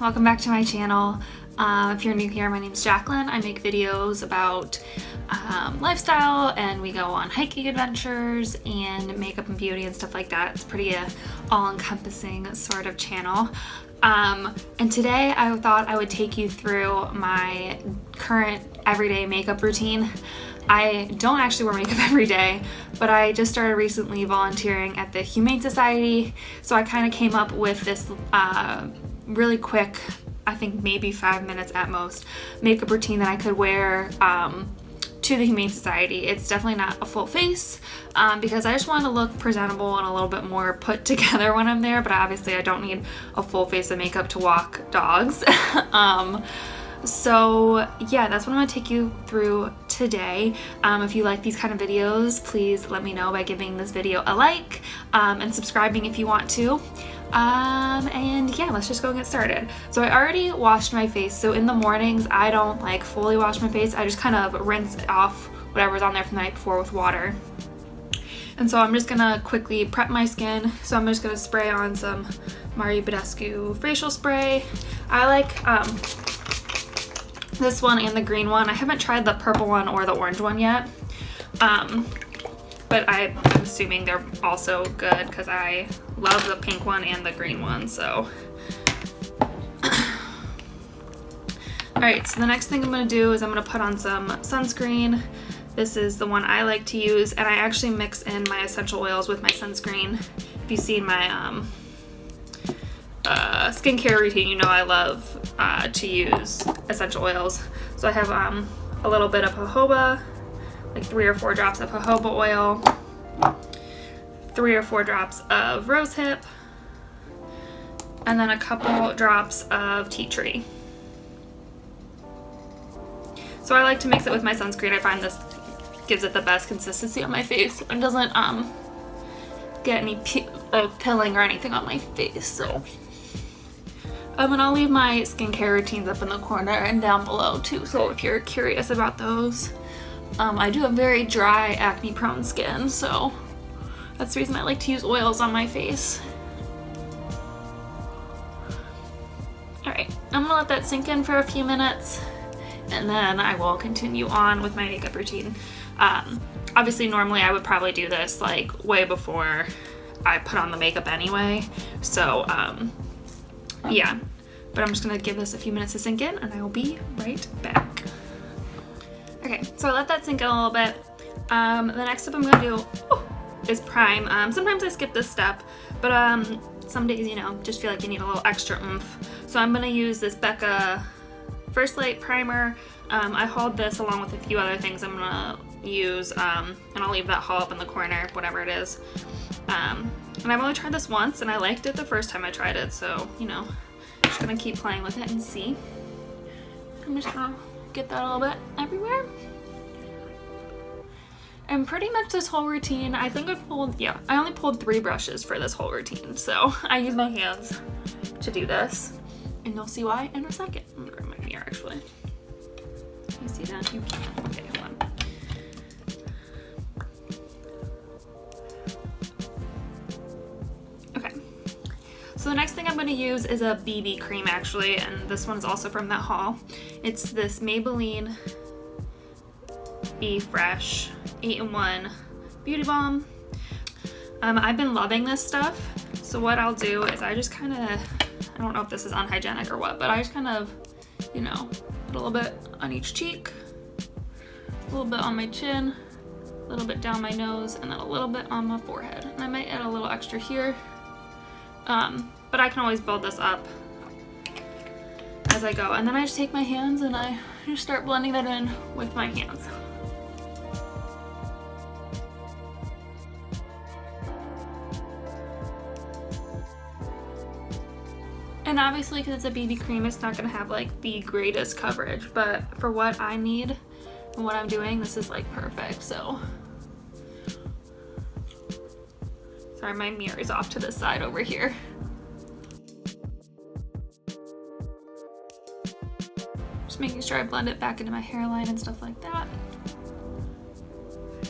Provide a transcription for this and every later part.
welcome back to my channel. If you're new here, my name's Jacqueline. I make videos about lifestyle, and we go on hiking adventures and makeup and beauty and stuff like that. It's pretty all-encompassing sort of channel. And today I thought I would take you through my current everyday makeup routine. I don't actually wear makeup every day, but I just started recently volunteering at the Humane Society, so I kind of came up with this really quick, I think maybe 5 minutes at most, makeup routine that I could wear to the Humane Society. It's definitely not a full face because I just want to look presentable and a little bit more put together when I'm there, but obviously I don't need a full face of makeup to walk dogs. So yeah, that's what I'm going to take you through today. If you like these kind of videos, please let me know by giving this video a like and subscribing if you want to. And yeah, let's just go and get started. So I already washed my face. So in the mornings, I don't like fully wash my face. I just kind of rinse off whatever's on there from the night before with water. And so I'm just gonna quickly prep my skin. So I'm just gonna spray on some Mario Badescu facial spray. I like this one and the green one. I haven't tried the purple one or the orange one yet, but I'm assuming they're also good because I love the pink one and the green one. So alright, so the next thing I'm going to do is I'm going to put on some sunscreen. This is the one I like to use, and I actually mix in my essential oils with my sunscreen. If you've seen my skincare routine, you know I love to use essential oils. So I have a little bit of jojoba, like 3 or 4 drops of jojoba oil, 3 or 4 drops of rosehip, and then a couple drops of tea tree. So I like to mix it with my sunscreen. I find this gives it the best consistency on my face and doesn't get any pilling or anything on my face. So and I'll leave my skincare routines up in the corner and down below too, so if you're curious about those. I do have very dry, acne-prone skin, so that's the reason I like to use oils on my face. Alright, I'm gonna let that sink in for a few minutes, and then I will continue on with my makeup routine. Obviously, normally I would probably do this like way before I put on the makeup anyway, so yeah, but I'm just gonna give this a few minutes to sink in, and I will be right back. Okay, so I let that sink in a little bit. The next step I'm gonna do is prime. Sometimes I skip this step, but some days, you know, just feel like you need a little extra oomph. So I'm gonna use this Becca First Light Primer. I hauled this along with a few other things I'm gonna use, and I'll leave that haul up in the corner, whatever it is. And I've only tried this once, and I liked it the first time I tried it, so, you know, I'm just gonna keep playing with it and see. I'm just gonna get that a little bit everywhere. And pretty much this whole routine, I think I only pulled 3 brushes for this whole routine, so I use my hands to do this, and you'll see why in a second. I'm gonna grab my mirror, actually. Can you see that? You can't. Okay, hold on. So the next thing I'm going to use is a BB cream, actually, and this one's also from that haul. It's this Maybelline Be Fresh 8-in-1 Beauty Balm. I've been loving this stuff, so what I'll do is I just kind of, I don't know if this is unhygienic or what, but I just kind of, you know, put a little bit on each cheek, a little bit on my chin, a little bit down my nose, and then a little bit on my forehead. And I might add a little extra here. But I can always build this up as I go. And then I just take my hands and I just start blending that in with my hands. And obviously, because it's a BB cream, it's not going to have like the greatest coverage, but for what I need and what I'm doing, this is like perfect. So sorry, my mirror is off to the side over here. Just making sure I blend it back into my hairline and stuff like that.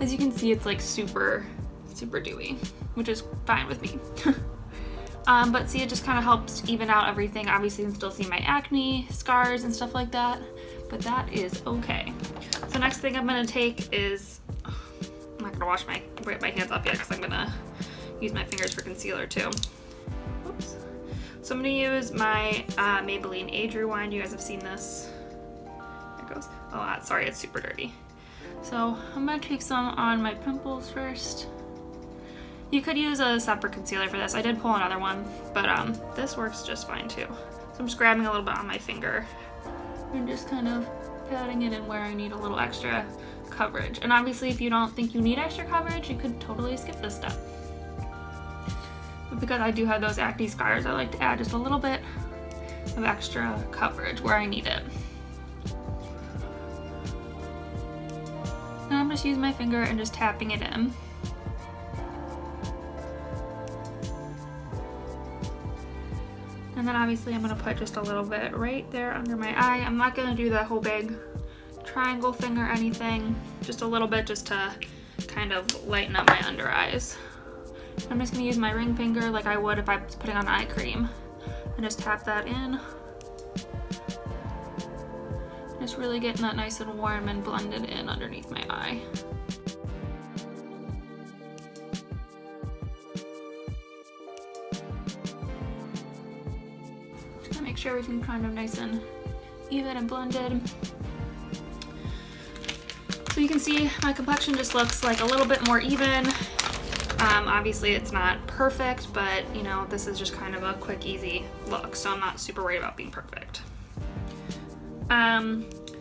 As you can see, it's like super, super dewy, which is fine with me. But see, it just kind of helps even out everything. Obviously you can still see my acne scars and stuff like that, but that is okay. So next thing I'm gonna take is, I'm not gonna wipe my hands off yet because I'm gonna use my fingers for concealer too. Oops. So I'm gonna use my Maybelline Age Rewind. You guys have seen this. There it goes. Oh, sorry, it's super dirty. So I'm gonna take some on my pimples first. You could use a separate concealer for this. I did pull another one, but this works just fine too. So I'm just grabbing a little bit on my finger and just kind of patting it in where I need a little extra coverage. And obviously if you don't think you need extra coverage, you could totally skip this step. But because I do have those acne scars, I like to add just a little bit of extra coverage where I need it. And I'm just using my finger and just tapping it in. And then obviously I'm gonna put just a little bit right there under my eye. I'm not gonna do that whole big triangle thing or anything. Just a little bit just to kind of lighten up my under eyes. I'm just gonna use my ring finger like I would if I was putting on eye cream. And just tap that in. Just really getting that nice and warm and blended in underneath my eye. Make sure everything's kind of nice and even and blended. So you can see my complexion just looks like a little bit more even. Obviously it's not perfect, but you know, this is just kind of a quick, easy look, so I'm not super worried about being perfect.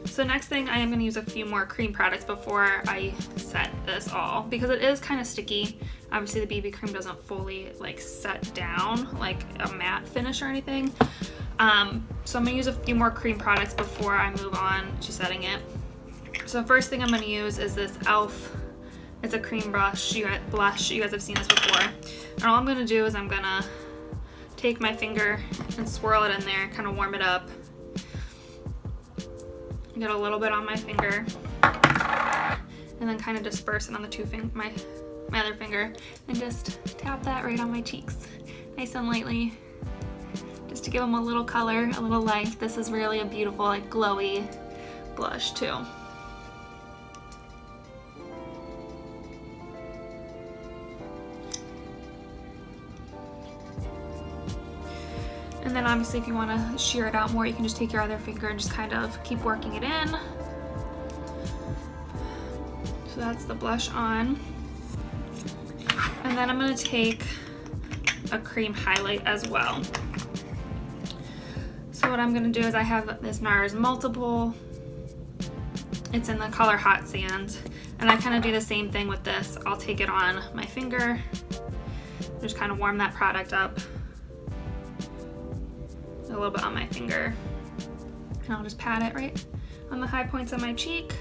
So next thing, I am going to use a few more cream products before I set this all, because it is kind of sticky. Obviously the BB cream doesn't fully like set down like a matte finish or anything. So I'm going to use a few more cream products before I move on to setting it. So the first thing I'm going to use is this e.l.f. It's a cream blush. You guys have seen this before. And all I'm going to do is I'm going to take my finger and swirl it in there, kind of warm it up. Get a little bit on my finger. And then kind of disperse it on the my other finger. And just tap that right on my cheeks. Nice and lightly. Just to give them a little color, a little life. This is really a beautiful, like, glowy blush too. And then obviously if you want to sheer it out more, you can just take your other finger and just kind of keep working it in. So that's the blush on. And then I'm going to take a cream highlight as well. So what I'm going to do is I have this NARS Multiple. It's in the color Hot Sand. And I kind of do the same thing with this. I'll take it on my finger. Just kind of warm that product up. A little bit on my finger. And I'll just pat it right on the high points of my cheek.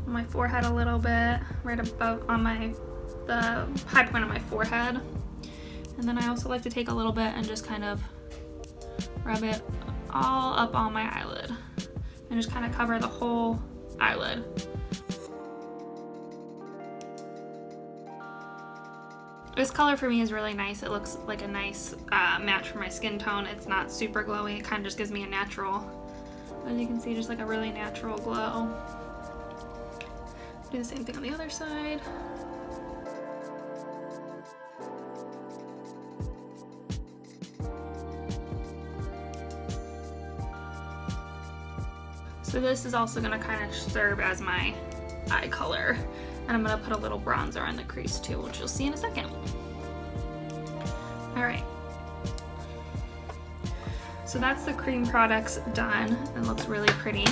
On my forehead a little bit. Right above on the high point of my forehead. And then I also like to take a little bit and just kind of rub it all up on my eyelid. And just kind of cover the whole eyelid. This color for me is really nice. It looks like a nice match for my skin tone. It's not super glowy. It kind of just gives me a natural, as you can see, just like a really natural glow. Do the same thing on the other side. So this is also going to kind of serve as my eye color. And I'm going to put a little bronzer on the crease too, which you'll see in a second. Alright. So that's the cream products done. It looks really pretty.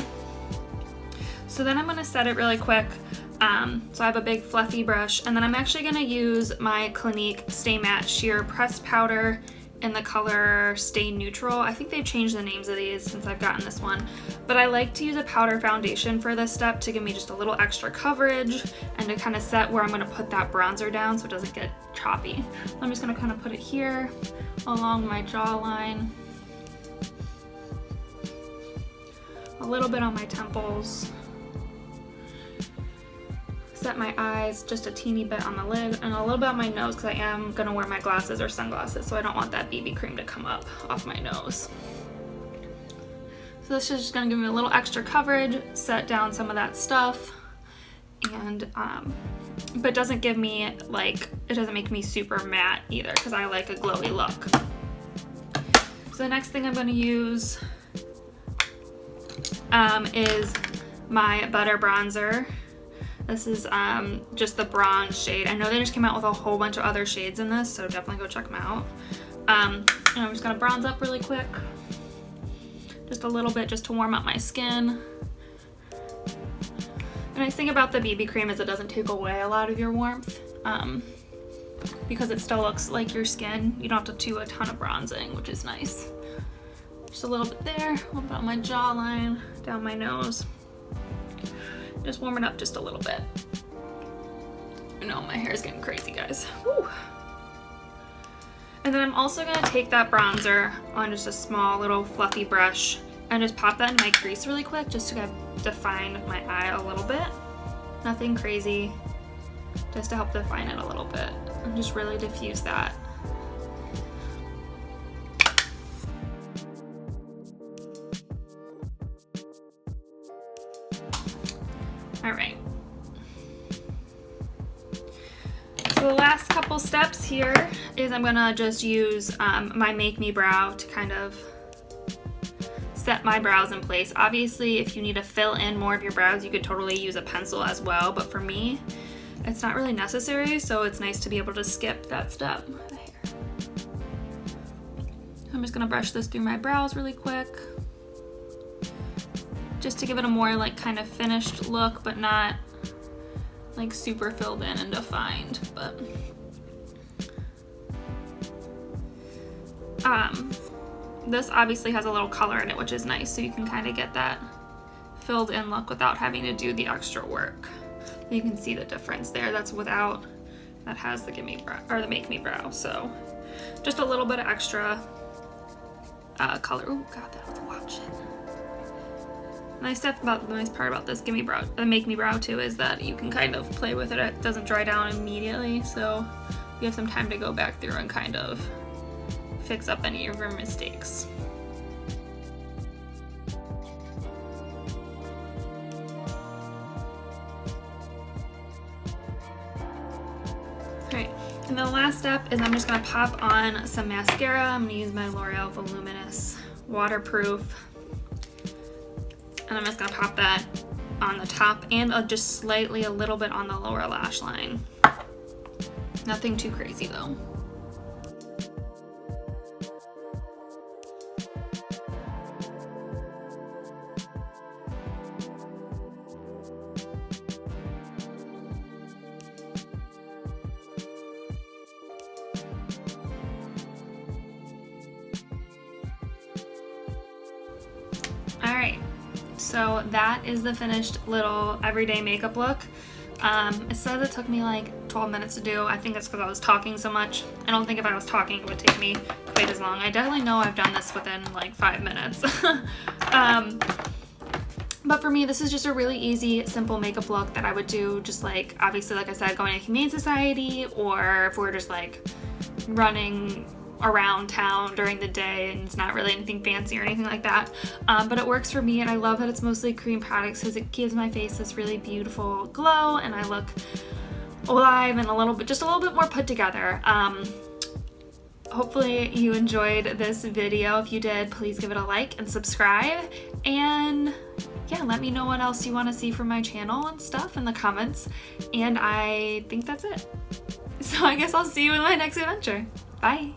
So then I'm going to set it really quick. So I have a big fluffy brush, and then I'm actually going to use my Clinique Stay Matte Sheer Pressed Powder in the color Stay Neutral. I think they've changed the names of these since I've gotten this one. But I like to use a powder foundation for this step to give me just a little extra coverage and to kind of set where I'm going to put that bronzer down so it doesn't get choppy. I'm just going to kind of put it here along my jawline. A little bit on my temples. set my eyes just a teeny bit on the lid and a little bit on my nose because I am gonna wear my glasses or sunglasses, so I don't want that BB cream to come up off my nose. So this is just gonna give me a little extra coverage, set down some of that stuff, and but doesn't give me like, it doesn't make me super matte either because I like a glowy look. So the next thing I'm gonna use is my Butter Bronzer. This is just the bronze shade. I know they just came out with a whole bunch of other shades in this, so definitely go check them out. And I'm just gonna bronze up really quick. Just a little bit just to warm up my skin. The nice thing about the BB cream is it doesn't take away a lot of your warmth because it still looks like your skin. You don't have to do a ton of bronzing, which is nice. Just a little bit there, a little bit on my jawline, down my nose. Just warm it up just a little bit. I know my hair is getting crazy, guys. Woo. And then I'm also gonna take that bronzer on just a small little fluffy brush and just pop that in my crease really quick just to kind of define my eye a little bit. Nothing crazy, just to help define it a little bit and just really diffuse that. All right. So the last couple steps here is I'm gonna just use my Make Me Brow to kind of set my brows in place. Obviously, if you need to fill in more of your brows, you could totally use a pencil as well, but for me, it's not really necessary, so it's nice to be able to skip that step. I'm just gonna brush this through my brows really quick, just to give it a more like kind of finished look, but not like super filled in and defined. But this obviously has a little color in it, which is nice, so you can kind of get that filled in look without having to do the extra work. You can see the difference there. That's without, that has the Give Me Brow or the Make Me Brow. So just a little bit of extra color. Oh god, that was a lot of shit. The nice part about this Make Me Brow too is that you can kind of play with it. It doesn't dry down immediately, so you have some time to go back through and kind of fix up any of your mistakes. Alright, and the last step is I'm just going to pop on some mascara. I'm going to use my L'Oreal Voluminous Waterproof. And I'm just going to pop that on the top and just slightly a little bit on the lower lash line. Nothing too crazy though. Alright, so that is the finished little everyday makeup look. It says it took me like 12 minutes to do. I think it's because I was talking so much. I don't think if I was talking it would take me quite as long. I definitely know I've done this within like 5 minutes. But for me, this is just a really easy, simple makeup look that I would do just like, obviously, like I said, going to Humane Society, or if we're just like running around town during the day and it's not really anything fancy or anything like that. But it works for me, and I love that it's mostly cream products because it gives my face this really beautiful glow and I look alive and just a little bit more put together. Hopefully you enjoyed this video. If you did, please give it a like and subscribe, and yeah, let me know what else you want to see from my channel and stuff in the comments. And I think that's it. So I guess I'll see you in my next adventure. Bye.